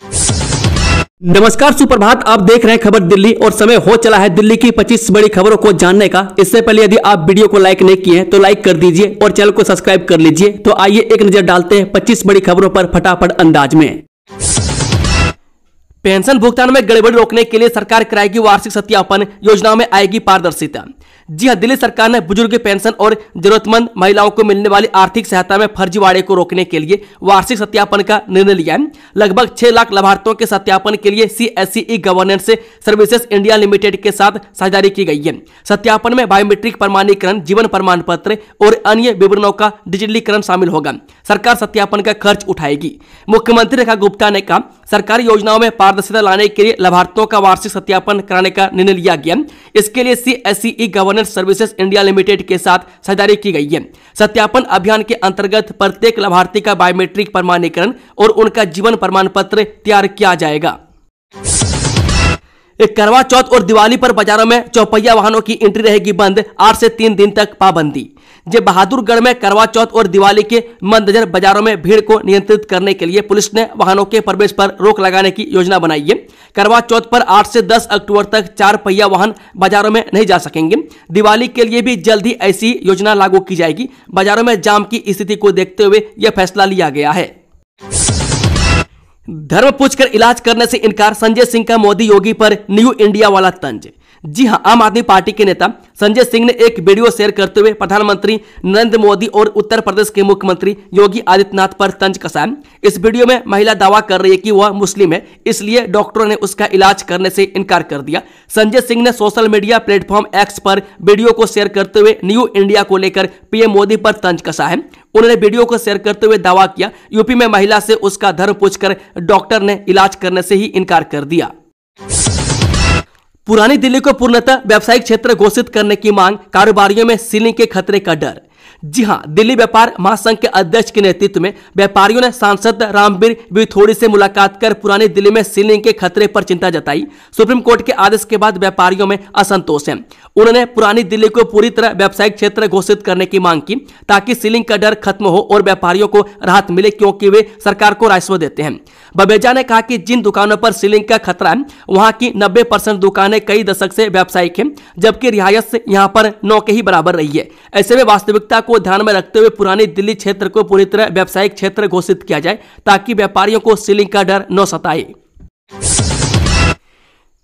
नमस्कार, सुप्रभात। आप देख रहे हैं खबर दिल्ली और समय हो चला है दिल्ली की 25 बड़ी खबरों को जानने का। इससे पहले यदि आप वीडियो को लाइक नहीं किए हैं तो लाइक कर दीजिए और चैनल को सब्सक्राइब कर लीजिए। तो आइए एक नजर डालते हैं 25 बड़ी खबरों पर फटाफट अंदाज में। पेंशन भुगतान में गड़बड़ी रोकने के लिए सरकार कराएगी वार्षिक सत्यापन, योजनाओं में आएगी पारदर्शिता। जी हां, दिल्ली सरकार ने बुजुर्ग पेंशन और जरूरतमंद महिलाओं को मिलने वाली आर्थिक सहायता में फर्जीवाड़े को रोकने के लिए वार्षिक सत्यापन का निर्णय लिया है। लगभग 6 लाख लाभार्थियों के सत्यापन के लिए CSE governance services India limited के साथ साझेदारी की गई है। सत्यापन में बायोमेट्रिक प्रमाणीकरण, जीवन प्रमाण पत्र और अन्य विवरणों का डिजिटलीकरण शामिल होगा। सरकार सत्यापन का खर्च उठाएगी। मुख्यमंत्री रेखा गुप्ता ने कहा, सरकारी योजनाओं में पारदर्शिता लाने के लिए लाभार्थियों का वार्षिक सत्यापन कराने का निर्णय लिया गया। इसके लिए CSE governance services India limited के साथ साझेदारी की गई है। सत्यापन अभियान के अंतर्गत प्रत्येक लाभार्थी का बायोमेट्रिक प्रमाणीकरण और उनका जीवन प्रमाण पत्र तैयार किया जाएगा। करवा चौथ और दिवाली पर बाजारों में चौपहिया वाहनों की एंट्री रहेगी बंद, 8 से 3 दिन तक पाबंदी। जब बहादुरगढ़ में करवा चौथ और दिवाली के मद्देनजर बाजारों में भीड़ को नियंत्रित करने के लिए पुलिस ने वाहनों के प्रवेश पर रोक लगाने की योजना बनाई है। करवा चौथ पर 8 से 10 अक्टूबर तक 4 पहिया वाहन बाजारों में नहीं जा सकेंगे। दिवाली के लिए भी जल्द ही ऐसी योजना लागू की जाएगी। बाजारों में जाम की स्थिति को देखते हुए यह फैसला लिया गया है। धर्म पूछकर इलाज करने से इनकार, संजय सिंह का मोदी योगी पर न्यू इंडिया वाला तंज। जी हां, आम आदमी पार्टी के नेता संजय सिंह ने एक वीडियो शेयर करते हुए प्रधानमंत्री नरेंद्र मोदी और उत्तर प्रदेश के मुख्यमंत्री योगी आदित्यनाथ पर तंज कसा। इस वीडियो में महिला दावा कर रही है कि वह मुस्लिम है, इसलिए डॉक्टरों ने उसका इलाज करने से इनकार कर दिया। संजय सिंह ने सोशल मीडिया प्लेटफॉर्म एक्स पर वीडियो को शेयर करते हुए न्यू इंडिया को लेकर पीएम मोदी पर तंज कसा है। उन्होंने वीडियो को शेयर करते हुए दावा किया, यूपी में महिला से उसका धर्म पूछकर डॉक्टर ने इलाज करने से ही इनकार कर दिया। पुरानी दिल्ली को पूर्णतः व्यावसायिक क्षेत्र घोषित करने की मांग, कारोबारियों में सीलिंग के खतरे का डर। जी हां, दिल्ली व्यापार महासंघ के अध्यक्ष के नेतृत्व में व्यापारियों ने सांसद रामवीर बिथोड़ी से मुलाकात कर पुरानी दिल्ली में सीलिंग के खतरे पर चिंता जताई। सुप्रीम कोर्ट के आदेश के बाद व्यापारियों में असंतोष है। उन्होंने पुरानी दिल्ली को पूरी तरह व्यावसायिक क्षेत्र घोषित करने की मांग की ताकि सीलिंग का डर खत्म हो और व्यापारियों को राहत मिले, क्योंकि वे सरकार को राजस्व देते हैं। बबेजा ने कहा कि जिन दुकानों पर सीलिंग का खतरा है वहां की 90% दुकानें कई दशक से व्यावसायिक हैं, जबकि रिहायश यहां पर 9 के ही बराबर रही है। ऐसे में वास्तविकता को ध्यान में रखते हुए पुरानी दिल्ली क्षेत्र को पूरी तरह व्यावसायिक क्षेत्र घोषित किया जाए ताकि व्यापारियों को सीलिंग का डर न सताए।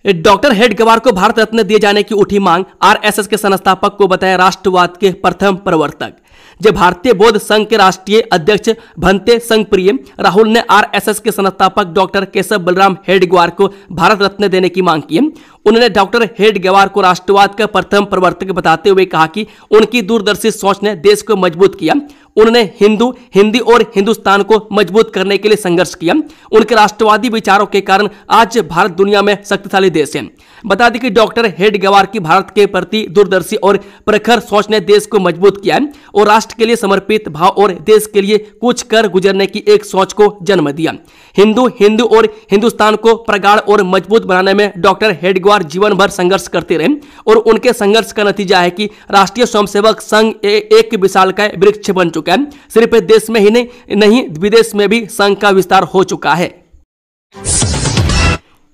डॉक्टर हेडगेवार को भारत रत्न दिए जाने की उठी मांग, RSS के संस्थापक को बताया राष्ट्रवाद के प्रथम प्रवर्तक। जब भारतीय बौद्ध संघ के राष्ट्रीय अध्यक्ष भंते संघप्रिय राहुल ने RSS के संस्थापक डॉक्टर केशव बलराम हेडगेवार को भारत रत्न देने की मांग की। उन्होंने डॉक्टर हेडगेवार को राष्ट्रवाद का प्रथम प्रवर्तक बताते हुए कहा कि उनकी दूरदर्शी सोच ने देश को मजबूत किया। उन्होंने हिंदी और हिंदुस्तान को मजबूत करने के लिए संघर्ष किया। उनके राष्ट्रवादी विचारों के कारण आज भारत दुनिया में शक्तिशाली देश है। बता दें कि डॉक्टर हेडगेवार की भारत के प्रति दूरदर्शी और प्रखर सोच ने देश को मजबूत किया और राष्ट्र के लिए समर्पित भाव और देश के लिए कुछ कर गुजरने की एक सोच को जन्म दिया। हिंदू और हिंदुस्तान को प्रगाढ़ और मजबूत बनाने में डॉक्टर हेडगेवार जीवन भर संघर्ष करते रहे और उनके संघर्ष का नतीजा है कि राष्ट्रीय स्वयंसेवक संघ एक विशालकाय वृक्ष बन चुका है। सिर्फ देश में ही नहीं विदेश में भी संघ का विस्तार हो चुका है।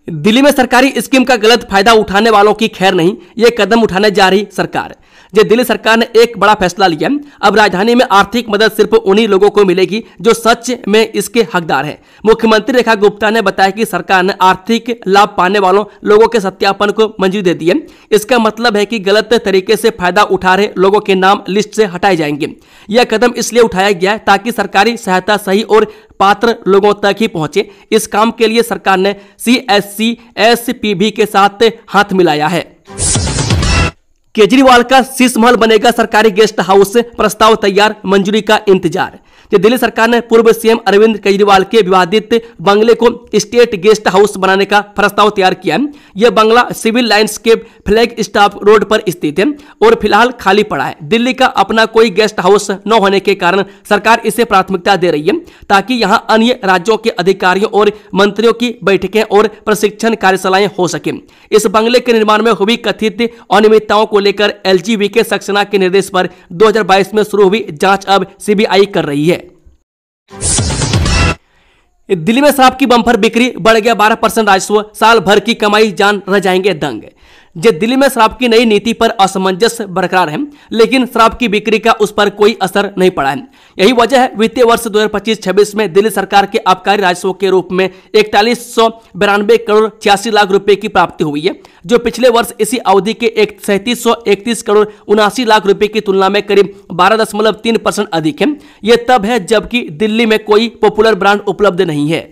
दिल्ली में सरकारी स्कीम का गलत फायदा उठाने वालों की खैर नहीं, यह कदम उठाने जा रही सरकार। जब दिल्ली सरकार ने एक बड़ा फैसला लिया, अब राजधानी में आर्थिक मदद सिर्फ उन्हीं लोगों को मिलेगी जो सच में इसके हकदार हैं। मुख्यमंत्री रेखा गुप्ता ने बताया कि सरकार ने आर्थिक लाभ पाने वालों लोगों के सत्यापन को मंजूरी दे दी है। इसका मतलब है कि गलत तरीके से फायदा उठा रहे लोगों के नाम लिस्ट से हटाए जाएंगे। यह कदम इसलिए उठाया गया है ताकि सरकारी सहायता सही और पात्र लोगों तक ही पहुंचे। इस काम के लिए सरकार ने CSC SPV के साथ हाथ मिलाया है। केजरीवाल का शीश महल बनेगा सरकारी गेस्ट हाउस, प्रस्ताव तैयार, मंजूरी का इंतजार। दिल्ली सरकार ने पूर्व CM अरविंद केजरीवाल के विवादित बंगले को स्टेट गेस्ट हाउस बनाने का प्रस्ताव तैयार किया है। यह बंगला सिविल लाइंस के फ्लैग स्टाफ रोड पर स्थित है और फिलहाल खाली पड़ा है। दिल्ली का अपना कोई गेस्ट हाउस न होने के कारण सरकार इसे प्राथमिकता दे रही है ताकि यहां अन्य राज्यों के अधिकारियों और मंत्रियों की बैठकें और प्रशिक्षण कार्यशालाएं हो सके। इस बंगले के निर्माण में हुई कथित अनियमितताओं को लेकर LGVK सक्सेना के निर्देश पर 2022 में शुरू हुई जांच अब CBI कर रही है। दिल्ली में शराब की बम्पर बिक्री बढ़ गया 12% राजस्व, साल भर की कमाई जान रह जाएंगे दंग। दिल्ली में शराब की नई नीति पर असमंजस बरकरार है, लेकिन शराब की बिक्री का उस पर कोई असर नहीं पड़ा है। यही वजह है वित्तीय वर्ष 2025-26 में दिल्ली सरकार के आबकारी राजस्व के रूप में 4192 करोड़ 86 लाख रुपए की प्राप्ति हुई है, जो पिछले वर्ष इसी अवधि के 3731 करोड़ 79 लाख रुपए की तुलना में करीब 12.3% अधिक है। यह तब है जबकि दिल्ली में कोई पॉपुलर ब्रांड उपलब्ध नहीं है।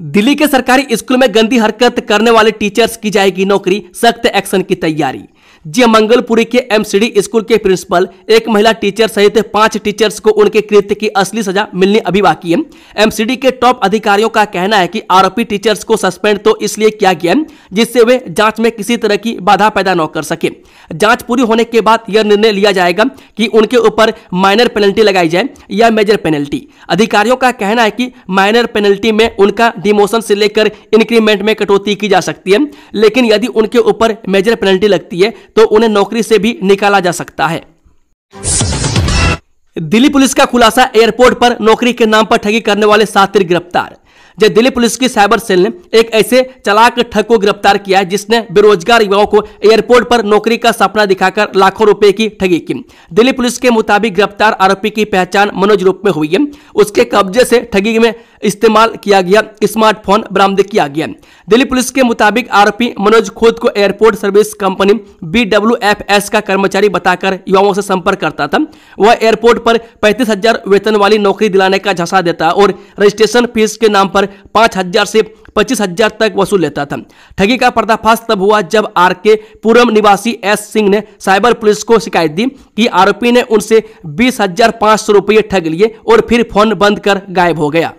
दिल्ली के सरकारी स्कूल में गंदी हरकत करने वाले टीचर्स की जाएगी नौकरी, सख्त एक्शन की तैयारी। जी मंगलपुरी के एमसीडी स्कूल के प्रिंसिपल, एक महिला टीचर सहित 5 टीचर्स को उनके कृत्य की असली सजा मिलनी अभी बाकी है। एमसीडी के टॉप अधिकारियों का कहना है कि आरोपी टीचर्स को सस्पेंड तो इसलिए किया गया है जिससे वे जांच में किसी तरह की बाधा पैदा न कर सके। जांच पूरी होने के बाद यह निर्णय लिया जाएगा कि उनके ऊपर माइनर पेनल्टी लगाई जाए या मेजर पेनल्टी। अधिकारियों का कहना है कि माइनर पेनल्टी में उनका डिमोशन से लेकर इंक्रीमेंट में कटौती की जा सकती है, लेकिन यदि उनके ऊपर मेजर पेनल्टी लगती है तो उन्हें नौकरी से भी निकाला जा सकता है। दिल्ली पुलिस का खुलासा, एयरपोर्ट पर नौकरी के नाम पर ठगी करने वाले शातिर गिरफ्तार। दिल्ली पुलिस की साइबर सेल ने एक ऐसे चालाक ठग को गिरफ्तार किया है जिसने बेरोजगार युवाओं को एयरपोर्ट पर नौकरी का सपना दिखाकर लाखों रुपए की ठगी की। दिल्ली पुलिस के मुताबिक गिरफ्तार आरोपी की पहचान मनोज रूप में हुई है। उसके कब्जे से ठगी में इस्तेमाल किया गया स्मार्टफोन बरामद किया गया। दिल्ली पुलिस के मुताबिक आरोपी मनोज खुद को एयरपोर्ट सर्विस कंपनी BWFS का कर्मचारी बताकर युवाओं से संपर्क करता था। वह एयरपोर्ट पर 35,000 वेतन वाली नौकरी दिलाने का झांसा देता और रजिस्ट्रेशन फीस के नाम पर 5,000 से 25,000 तक वसूल लेता था। ठगी का पर्दाफाश तब हुआ जब RK पुरम निवासी S सिंह ने साइबर पुलिस को शिकायत दी कि आरोपी ने उनसे 20,500 रुपये ठग लिए और फिर फोन बंद कर गायब हो गया।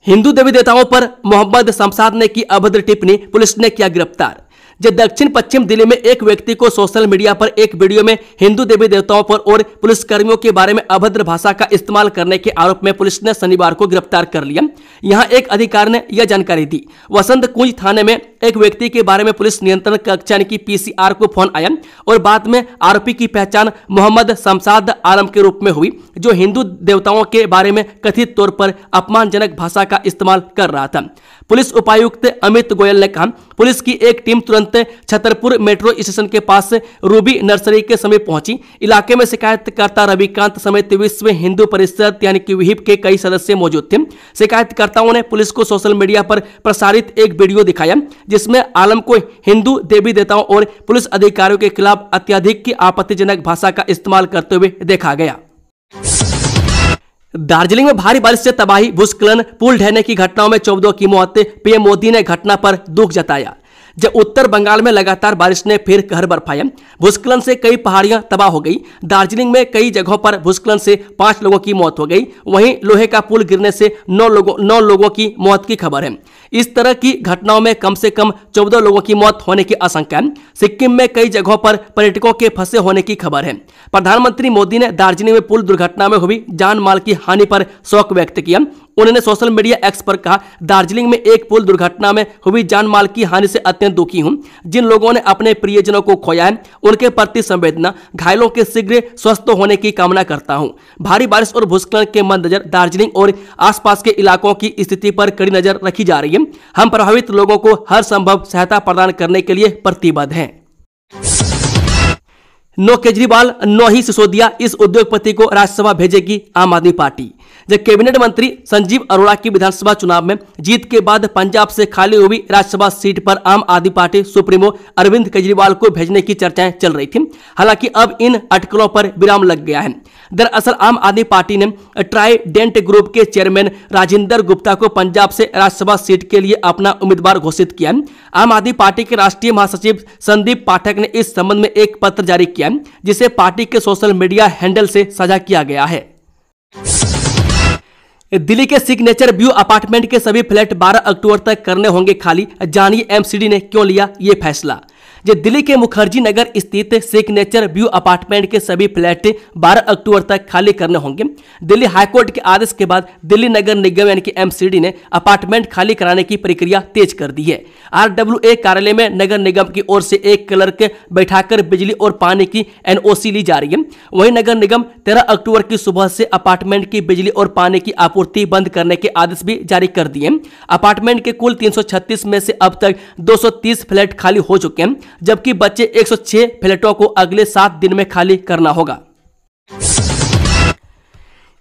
हिंदू देवी देवताओं पर मोहम्मद शमशाद ने की अभद्र टिप्पणी, पुलिस ने किया गिरफ्तार। दक्षिण पश्चिम दिल्ली में एक व्यक्ति को सोशल मीडिया पर एक वीडियो में हिंदू देवी देवताओं पर और पुलिसकर्मियों के बारे में अभद्र भाषा का इस्तेमाल करने के आरोप में पुलिस ने शनिवार को गिरफ्तार कर लिया। यहां एक अधिकारी ने यह जानकारी दी। वसंत कुंज थाने में एक व्यक्ति के बारे में पुलिस नियंत्रण कक्ष यानी कि PCR को फोन आया और बाद में आरोपी की पहचान मोहम्मद शमशाद आलम के रूप में हुई, जो हिंदू देवताओं के बारे में कथित तौर पर अपमानजनक भाषा का इस्तेमाल कर रहा था। पुलिस उपायुक्त अमित गोयल ने कहा, पुलिस की एक टीम तुरंत छतरपुर मेट्रो स्टेशन के पास रूबी नर्सरी के समीप पहुंची। इलाके में शिकायतकर्ता रविकांत समेत विश्व हिंदू परिषद यानी कि विहिप के कई सदस्य मौजूद थे। शिकायतकर्ताओं ने पुलिस को सोशल मीडिया पर प्रसारित एक वीडियो दिखाया जिसमें आलम को हिंदू देवी देवताओं और पुलिस अधिकारियों के खिलाफ अत्यधिक की आपत्तिजनक भाषा का इस्तेमाल करते हुए देखा गया। दार्जिलिंग में भारी बारिश से तबाही, भूस्खलन, पुल ढहने की घटनाओं में 14 की मौत। पीएम मोदी ने घटना पर दुख जताया। जब उत्तर बंगाल में लगातार बारिश ने फिर कहर बरपाया, भूस्खलन से कई पहाड़ियां तबाह हो गई। दार्जिलिंग में कई जगहों पर भूस्खलन से 5 लोगों की मौत हो गई। वहीं लोहे का पुल गिरने से 9 लोगों की मौत की खबर है। इस तरह की घटनाओं में कम से कम 14 लोगों की मौत होने की आशंका है। सिक्किम में कई जगहों पर पर्यटकों के फंसे होने की खबर है। प्रधानमंत्री मोदी ने दार्जिलिंग में पुल दुर्घटना में हुई जान माल की हानि पर शोक व्यक्त किया। उन्होंने सोशल मीडिया एक्स पर कहा, दार्जिलिंग में एक पुल दुर्घटना में हुई जान माल की हानि से अत्यंत दुखी हूं। जिन लोगों ने अपने प्रियजनों को खोया है उनके प्रति संवेदना, घायलों के शीघ्र स्वस्थ होने की कामना करता हूं। भारी बारिश और भूस्खलन के मद्देनजर दार्जिलिंग और आसपास के इलाकों की स्थिति पर कड़ी नजर रखी जा रही है। हम प्रभावित लोगों को हर संभव सहायता प्रदान करने के लिए प्रतिबद्ध हैं। नो केजरीवाल नो ही सिसोदिया, इस उद्योगपति को राज्यसभा भेजेगी आम आदमी पार्टी। जब कैबिनेट मंत्री संजीव अरोड़ा की विधानसभा चुनाव में जीत के बाद पंजाब से खाली हुई राज्यसभा सीट पर आम आदमी पार्टी सुप्रीमो अरविंद केजरीवाल को भेजने की चर्चाएं चल रही थी। हालांकि अब इन अटकलों पर विराम लग गया है। दरअसल आम आदमी पार्टी ने ट्राइडेंट ग्रुप के चेयरमैन राजेंद्र गुप्ता को पंजाब से राज्यसभा सीट के लिए अपना उम्मीदवार घोषित किया। आम आदमी पार्टी के राष्ट्रीय महासचिव संदीप पाठक ने इस संबंध में एक पत्र जारी किया जिसे पार्टी के सोशल मीडिया हैंडल से साझा किया गया है। दिल्ली के सिग्नेचर व्यू अपार्टमेंट के सभी फ्लैट 12 अक्टूबर तक करने होंगे खाली। जानिए एमसीडी ने क्यों लिया ये फैसला। जो दिल्ली के मुखर्जी नगर स्थित सिग्नेचर व्यू अपार्टमेंट के सभी फ्लैट 12 अक्टूबर तक खाली करने होंगे। दिल्ली हाईकोर्ट के आदेश के बाद दिल्ली नगर निगम यानी कि एमसीडी ने अपार्टमेंट खाली कराने की प्रक्रिया तेज कर दी है। आरडब्ल्यूए कार्यालय में नगर निगम की ओर से एक क्लर्क बैठाकर बिजली और पानी की एनओसी ली जा रही है। वहीं नगर निगम 13 अक्टूबर की सुबह से अपार्टमेंट की बिजली और पानी की आपूर्ति बंद करने के आदेश भी जारी कर दिए। अपार्टमेंट के कुल 336 में से अब तक 230 फ्लैट खाली हो चुके हैं, जबकि बचे 106 फ्लैटों को अगले 7 दिन में खाली करना होगा।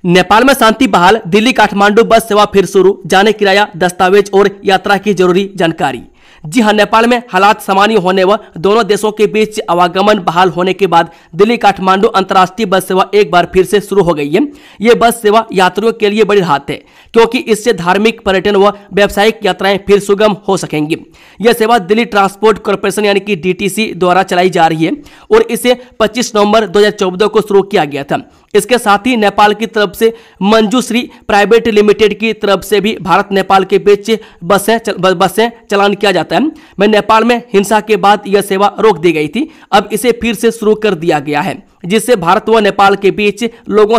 नेपाल में शांति बहाल, दिल्ली काठमांडू बस सेवा फिर शुरू, जाने किराया, दस्तावेज और यात्रा की जरूरी जानकारी। जी हां, नेपाल में हालात सामान्य होने व दोनों देशों के बीच आवागमन बहाल होने के बाद दिल्ली काठमांडू अंतर्राष्ट्रीय बस सेवा एक बार फिर से शुरू हो गई है। यह बस सेवा यात्रियों के लिए बड़ी राहत है, क्योंकि इससे धार्मिक, पर्यटन व व्यावसायिक यात्राएं फिर सुगम हो सकेंगी। यह सेवा दिल्ली ट्रांसपोर्ट कॉर्पोरेशन यानी कि डीटीसी द्वारा चलाई जा रही है और इसे 25 नवंबर 2014 को शुरू किया गया था। इसके साथ ही नेपाल की तरफ से मंजूश्री प्राइवेट लिमिटेड की तरफ से भी भारत नेपाल के बीच बसें चलान किया जाता है। मैं नेपाल में हिंसा के बाद यह सेवा रोक दी गई थी, अब इसे फिर से शुरू कर दिया गया है, जिससे भारत व नेपाल के बीच लोगों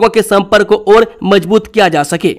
के संपर्क को और मजबूत किया जा सके।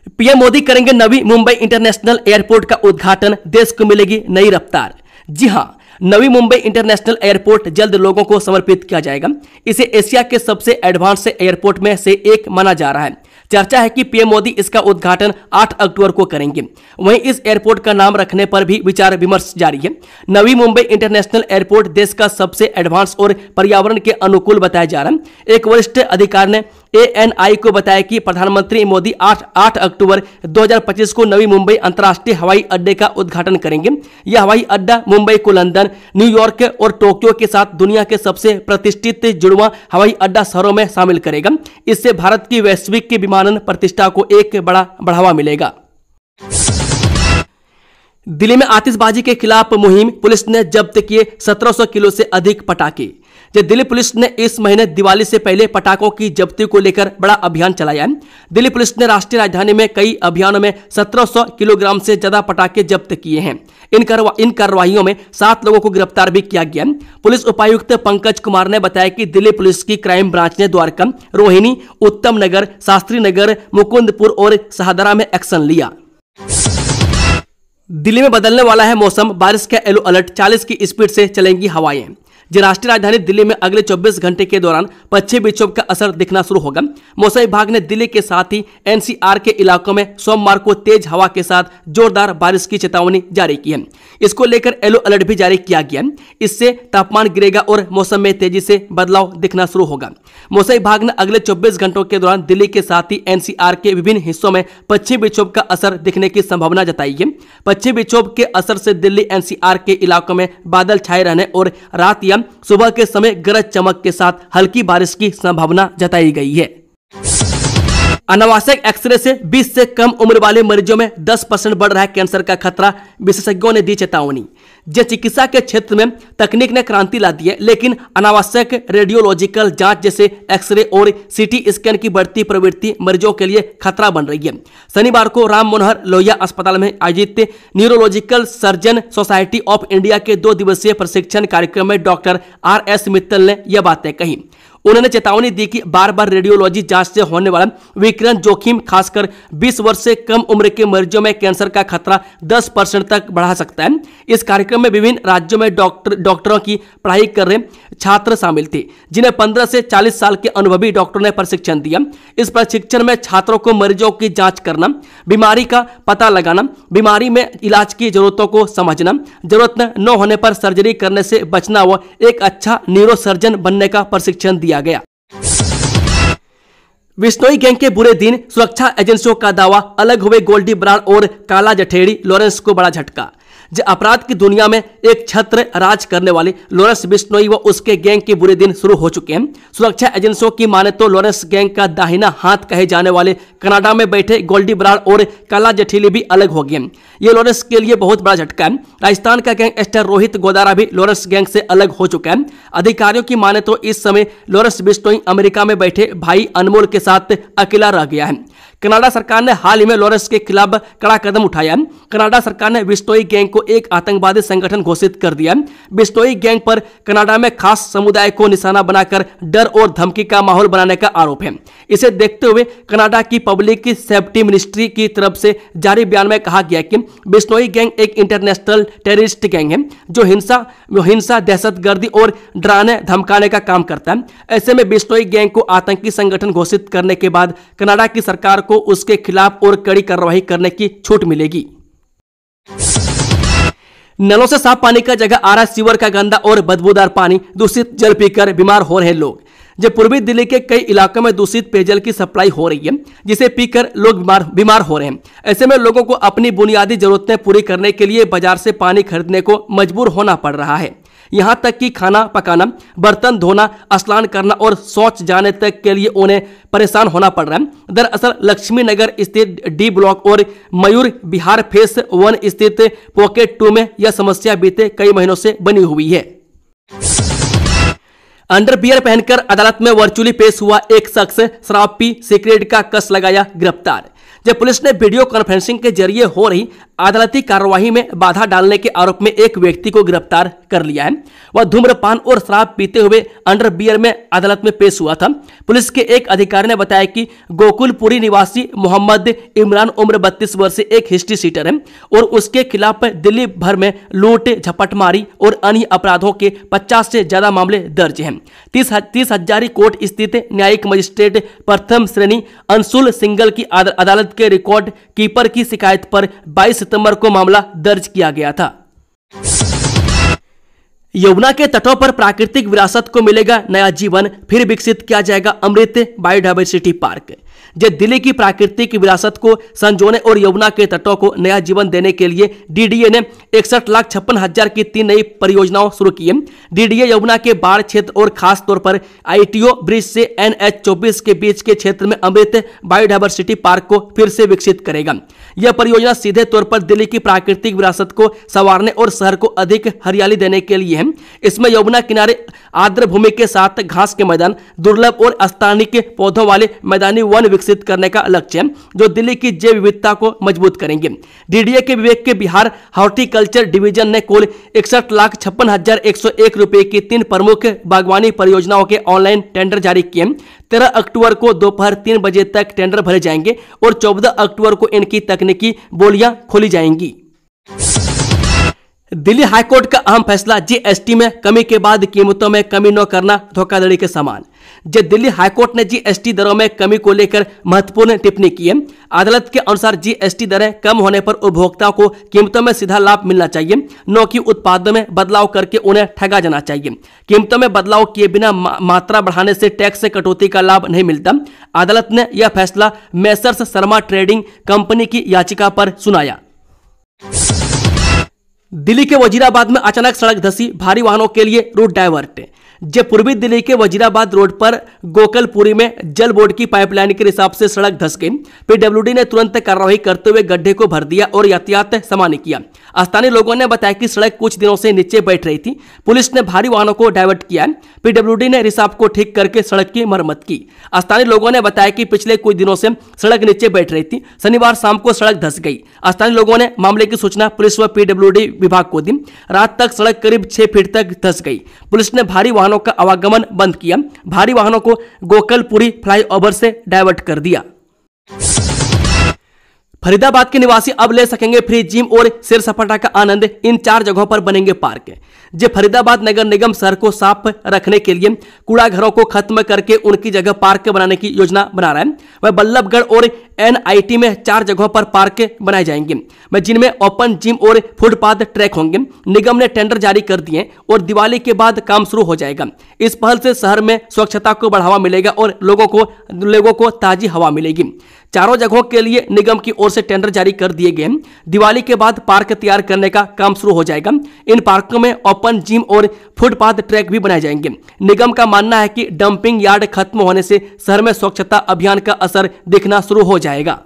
पीएम मोदी करेंगे नवी मुंबई इंटरनेशनल एयरपोर्ट का उद्घाटन, देश को मिलेगी नई रफ्तार। जी हां, नवी मुंबई इंटरनेशनल एयरपोर्ट जल्द लोगों को समर्पित किया जाएगा। इसे एशिया के सबसे एडवांस एयरपोर्ट में से एक माना जा रहा है। चर्चा है कि पीएम मोदी इसका उद्घाटन 8 अक्टूबर को करेंगे। वहीं इस एयरपोर्ट का नाम रखने पर भी विचार विमर्श जारी है। नवी मुंबई इंटरनेशनल एयरपोर्ट देश का सबसे एडवांस और पर्यावरण के अनुकूल बताया जा रहा है। एक वरिष्ठ अधिकारी ने ANI को बताया कि प्रधानमंत्री मोदी 8 अक्टूबर 2025 को नवी मुंबई अंतर्राष्ट्रीय हवाई अड्डे का उद्घाटन करेंगे। यह हवाई अड्डा मुंबई को लंदन, न्यूयॉर्क और टोक्यो के साथ दुनिया के सबसे प्रतिष्ठित जुड़वां हवाई अड्डा शहरों में शामिल करेगा। इससे भारत की वैश्विक विमानन प्रतिष्ठा को एक बड़ा बढ़ावा मिलेगा। दिल्ली में आतिशबाजी के खिलाफ मुहिम, पुलिस ने जब्त किए 1700 किलो से अधिक पटाखे। दिल्ली पुलिस ने इस महीने दिवाली से पहले पटाखों की जब्ती को लेकर बड़ा अभियान चलाया है। दिल्ली पुलिस ने राष्ट्रीय राजधानी में कई अभियानों में 1700 किलोग्राम से ज्यादा पटाखे जब्त किए हैं। इन कार्रवाइयों में 7 लोगों को गिरफ्तार भी किया गया। पुलिस उपायुक्त पंकज कुमार ने बताया कि दिल्ली पुलिस की क्राइम ब्रांच ने द्वारका, रोहिणी, उत्तम नगर, शास्त्री नगर, मुकुंदपुर और शाहदरा में एक्शन लिया। दिल्ली में बदलने वाला है मौसम, बारिश का येलो अलर्ट, 40 की स्पीड से चलेंगी हवाएं। राष्ट्रीय राजधानी दिल्ली में अगले 24 घंटे के दौरान पश्चिमी विक्षोभ का असर दिखना शुरू होगा। मौसम विभाग ने दिल्ली के साथ ही एनसीआर के इलाकों में सोमवार को तेज हवा के साथ जोरदार बारिश की चेतावनी जारी की है। इसको लेकर येलो अलर्ट भी जारी किया गया। इससे तापमान गिरेगा और मौसम में तेजी से बदलाव दिखना शुरू होगा। मौसम विभाग ने अगले 24 घंटों के दौरान दिल्ली के साथ ही एनसीआर के विभिन्न हिस्सों में पश्चिमी विक्षोभ का असर दिखने की संभावना जताई है। पश्चिमी विक्षोभ के असर से दिल्ली एनसीआर के इलाकों में बादल छाए रहने और रात या सुबह के समय गरज चमक के साथ हल्की बारिश की संभावना जताई गई है। अनावश्यक एक्सरे से 20 से कम उम्र वाले मरीजों में 10% बढ़ रहा है कैंसर का खतरा, विशेषज्ञों ने दी चेतावनी। चिकित्सा के क्षेत्र में तकनीक ने क्रांति ला दी है, लेकिन अनावश्यक रेडियोलॉजिकल जांच जैसे एक्सरे और सीटी स्कैन की बढ़ती प्रवृत्ति मरीजों के लिए खतरा बन रही है। शनिवार को राम मनोहर लोहिया अस्पताल में आयोजित neurological surgeon society of India के 2 दिवसीय प्रशिक्षण कार्यक्रम में डॉक्टर RS मित्तल ने यह बातें कही। उन्होंने चेतावनी दी कि बार बार रेडियोलॉजी जांच से होने वाला विकिरण जोखिम खासकर 20 वर्ष से कम उम्र के मरीजों में कैंसर का खतरा 10% तक बढ़ा सकता है। इस कार्यक्रम में विभिन्न राज्यों में डॉक्टरों की पढ़ाई कर रहे छात्र शामिल थे, जिन्हें 15 से 40 साल के अनुभवी डॉक्टरों ने प्रशिक्षण दिया। इस प्रशिक्षण में छात्रों को मरीजों की जांच करना, बीमारी का पता लगाना, बीमारी में इलाज की जरूरतों को समझना, जरूरत न होने पर सर्जरी करने से बचना व एक अच्छा न्यूरोसर्जन बनने का प्रशिक्षण दिया गया। बिश्नोई गैंग के बुरे दिन, सुरक्षा एजेंसियों का दावा, अलग हुए गोल्डी बराड़ और काला जठेड़ी, लॉरेंस को बड़ा झटका। अपराध की दुनिया में एक छत्र राज करने वाले लॉरेंस बिश्नोई व उसके गैंग के बुरे दिन शुरू हो चुके हैं। सुरक्षा एजेंसियों की माने तो लॉरेंस गैंग का दाहिना हाथ कहे जाने वाले कनाडा में बैठे गोल्डी बराड़ और काला जठेली भी अलग हो गए। ये लॉरेंस के लिए बहुत बड़ा झटका है। राजस्थान का गैंगस्टर रोहित गोदारा भी लॉरेंस गैंग से अलग हो चुका है। अधिकारियों की माने तो इस समय लॉरेंस बिश्नोई अमेरिका में बैठे भाई अनमोल के साथ अकेला रह गया है। कनाडा सरकार ने हाल ही में लॉरेंस के खिलाफ कड़ा कदम उठाया। कनाडा सरकार ने बिश्नोई गैंग को एक आतंकवादी संगठन घोषित कर दिया। बिश्नोई गैंग पर कनाडा में खास समुदाय को निशाना बनाकर डर और धमकी का माहौल बनाने का आरोप है। इसे देखते हुए कनाडा की पब्लिक सेफ्टी मिनिस्ट्री की तरफ से जारी बयान में कहा गया कि बिश्नोई गैंग एक इंटरनेशनल टेररिस्ट गैंग है जो हिंसा, दहशतगर्दी और डराने धमकाने का काम करता है। ऐसे में बिश्नोई गैंग को आतंकी संगठन घोषित करने के बाद कनाडा की सरकार को उसके खिलाफ और कड़ी कार्रवाई करने की छूट मिलेगी। नलों से साफ पानी का जगह आ रहा सीवर का गंदा और बदबूदार पानी, दूषित जल पीकर बीमार हो रहे लोग। जब पूर्वी दिल्ली के कई इलाकों में दूषित पेयजल की सप्लाई हो रही है जिसे पीकर लोग बीमार हो रहे हैं। ऐसे में लोगों को अपनी बुनियादी जरूरतें पूरी करने के लिए बाजार से पानी खरीदने को मजबूर होना पड़ रहा है। यहां तक कि खाना पकाना, बर्तन धोना, स्नान करना और शौच जाने तक के लिए उन्हें परेशान होना पड़ रहा है। दरअसल लक्ष्मी नगर स्थित डी ब्लॉक और मयूर विहार फेस 1 स्थित पॉकेट 2 में यह समस्या बीते कई महीनों से बनी हुई है। अंडरवियर पहनकर अदालत में वर्चुअली पेश हुआ एक शख्स, शराब पी सिगरेट का कस लगाया, गिरफ्तार। जब पुलिस ने वीडियो कॉन्फ्रेंसिंग के जरिए हो रही अदालती कार्यवाही में बाधा डालने के आरोप में एक व्यक्ति को गिरफ्तार कर लिया है। वह धूम्रपान और शराब पीते हुए अंडरवियर में अदालत में पेश हुआ था। पुलिस के एक अधिकारी ने बताया कि गोकुलपुरी निवासी मोहम्मद इमरान उम्र 32 वर्ष एक हिस्ट्री सीटर है और उसके खिलाफ दिल्ली भर में लूट, झपटमारी और अन्य अपराधों के 50 से ज्यादा मामले दर्ज हैं। 30 हजारी कोर्ट स्थित न्यायिक मजिस्ट्रेट प्रथम श्रेणी अंशुल सिंगल की अदालत के रिकॉर्ड कीपर की शिकायत पर 22 सितंबर को मामला दर्ज किया गया था। यमुना के तटों पर प्राकृतिक विरासत को मिलेगा नया जीवन, फिर विकसित किया जाएगा अमृत बायोडायवर्सिटी पार्क। जब दिल्ली की प्राकृतिक विरासत को संजोने और यमुना के तटों को नया जीवन देने के लिए डीडीए ने 61,56,000 की 3 नई परियोजनाओं शुरू की है। डीडीए यमुना के बाढ़ क्षेत्र और खास तौर पर आईटीओ ब्रिज से NH-24 के बीच के क्षेत्र में अमृत बायोडायवर्सिटी पार्क को फिर से विकसित करेगा। यह परियोजना सीधे तौर पर दिल्ली की प्राकृतिक विरासत को संवारने और शहर को अधिक हरियाली देने के लिए है। इसमें यमुना किनारे आर्द्र भूमि के साथ घास के मैदान, दुर्लभ और स्थानिक पौधों वाले मैदानी वन विकसित करने का लक्ष्य है जो दिल्ली की जैव विविधता को मजबूत करेंगे। डीडीए के विवेक के बिहार हॉर्टिकल्चर डिवीजन ने कुल 61,56,101 रुपए की 3 प्रमुख बागवानी परियोजनाओं के ऑनलाइन टेंडर जारी किए। 13 अक्टूबर को दोपहर 3 बजे तक टेंडर भरे जाएंगे और 14 अक्टूबर को इनकी तकनीकी बोलियां खोली जाएंगी। दिल्ली हाईकोर्ट का अहम फैसला, जीएसटी में कमी के बाद कीमतों में कमी न करना धोखाधड़ी के समान। जब दिल्ली हाईकोर्ट ने जीएसटी दरों में कमी को लेकर महत्वपूर्ण टिप्पणी की है। अदालत के अनुसार जीएसटी दरें कम होने पर उपभोक्ताओं को कीमतों में सीधा लाभ मिलना चाहिए, न कि उत्पादों में बदलाव करके उन्हें ठगा जाना चाहिए। कीमतों में बदलाव किए बिना मात्रा बढ़ाने से टैक्स से कटौती का लाभ नहीं मिलता। अदालत ने यह फैसला मेसर्स शर्मा ट्रेडिंग कंपनी की याचिका पर सुनाया। दिल्ली के वजीराबाद में अचानक सड़क धंसी, भारी वाहनों के लिए रूट डायवर्ट। जब पूर्वी दिल्ली के वजीराबाद रोड पर गोकलपुरी में जल बोर्ड की पाइपलाइन के हिसाब से सड़क धंस गई। पीडब्ल्यूडी ने तुरंत कार्रवाई करते हुए गड्ढे को भर दिया और यातायात सामान्य किया। स्थानीय लोगों ने बताया कि सड़क कुछ दिनों से नीचे बैठ रही थी। पुलिस ने भारी वाहनों को डायवर्ट किया। पीडब्ल्यूडी ने रिसाव को ठीक करके सड़क की मरम्मत की। स्थानीय लोगों ने बताया कि पिछले कुछ दिनों से सड़क नीचे बैठ रही थी। शनिवार शाम को सड़क धंस गई। स्थानीय लोगों ने मामले की सूचना पुलिस व पीडब्ल्यूडी विभाग को दी। रात तक सड़क करीब 6 फीट तक धंस गई। पुलिस ने भारी वाहनों का आवागमन बंद किया। भारी वाहनों को गोकलपुरी फ्लाईओवर से डायवर्ट कर दिया। फरीदाबाद के निवासी अब ले सकेंगे फ्री जिम और सैर सपाटा का आनंद। इन 4 जगहों पर बनेंगे पार्क। जब फरीदाबाद नगर निगम शहर को साफ रखने के लिए कूड़ा घरों को खत्म करके उनकी जगह पार्क बनाने की योजना बना रहा है, वह बल्लभगढ़ और एनआईटी में 4 जगहों पर पार्क बनाए जाएंगे, जिनमें ओपन जिम और फुटपाथ ट्रैक होंगे। निगम ने टेंडर जारी कर दिए और दिवाली के बाद काम शुरू हो जाएगा। इस पहल से शहर में स्वच्छता को बढ़ावा मिलेगा और लोगों को ताजी हवा मिलेगी। 4 जगहों के लिए निगम की ओर से टेंडर जारी कर दिए गए। दिवाली के बाद पार्क तैयार करने का काम शुरू हो जाएगा। इन पार्कों में ओपन जिम और फुटपाथ ट्रैक भी बनाए जाएंगे। निगम का मानना है कि डंपिंग यार्ड खत्म होने से शहर में स्वच्छता अभियान का असर दिखना शुरू हो जाएगा।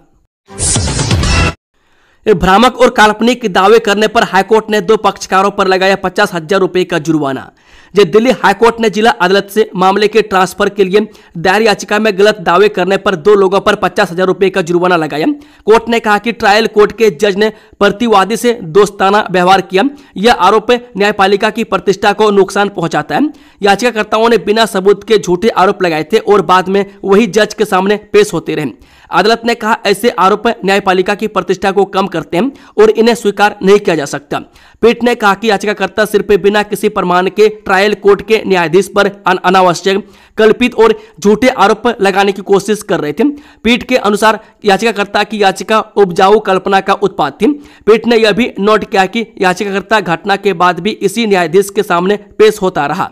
भ्रामक और काल्पनिक दावे करने पर हाईकोर्ट ने 2 पक्षकारों पर लगाया 50,000 रुपए का जुर्माना। जब दिल्ली हाईकोर्ट ने जिला अदालत से मामले के ट्रांसफर के लिए दायर याचिका में गलत दावे करने पर 2 लोगों पर 50,000 रुपए का जुर्माना लगाया। कोर्ट ने कहा कि ट्रायल कोर्ट के जज ने प्रतिवादी से दोस्ताना व्यवहार किया। यह आरोप न्यायपालिका की प्रतिष्ठा को नुकसान पहुंचाता है। याचिकाकर्ताओं ने बिना सबूत के झूठे आरोप लगाए थे और बाद में वही जज के सामने पेश होते रहे। अदालत ने कहा ऐसे आरोप न्यायपालिका की प्रतिष्ठा को कम करते हैं और इन्हें स्वीकार नहीं किया जा सकता। पीठ ने कहा कि याचिकाकर्ता सिर्फ बिना किसी प्रमाण के ट्रायल कोर्ट के न्यायाधीश पर अनावश्यक, कल्पित और झूठे आरोप लगाने की कोशिश कर रहे थे। पीठ के अनुसार याचिकाकर्ता की याचिका उपजाऊ कल्पना का उत्पाद थी। पीठ ने यह भी नोट किया कि याचिकाकर्ता घटना के बाद भी इसी न्यायाधीश के सामने पेश होता रहा।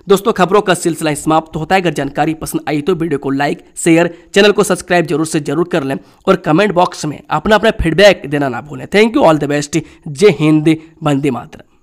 दोस्तों, खबरों का सिलसिला समाप्त होता है। अगर जानकारी पसंद आई तो वीडियो को लाइक, शेयर, चैनल को सब्सक्राइब जरूर कर लें और कमेंट बॉक्स में अपना फीडबैक देना ना भूलें। Thank you, all the best. जय हिंद, वंदे मातरम।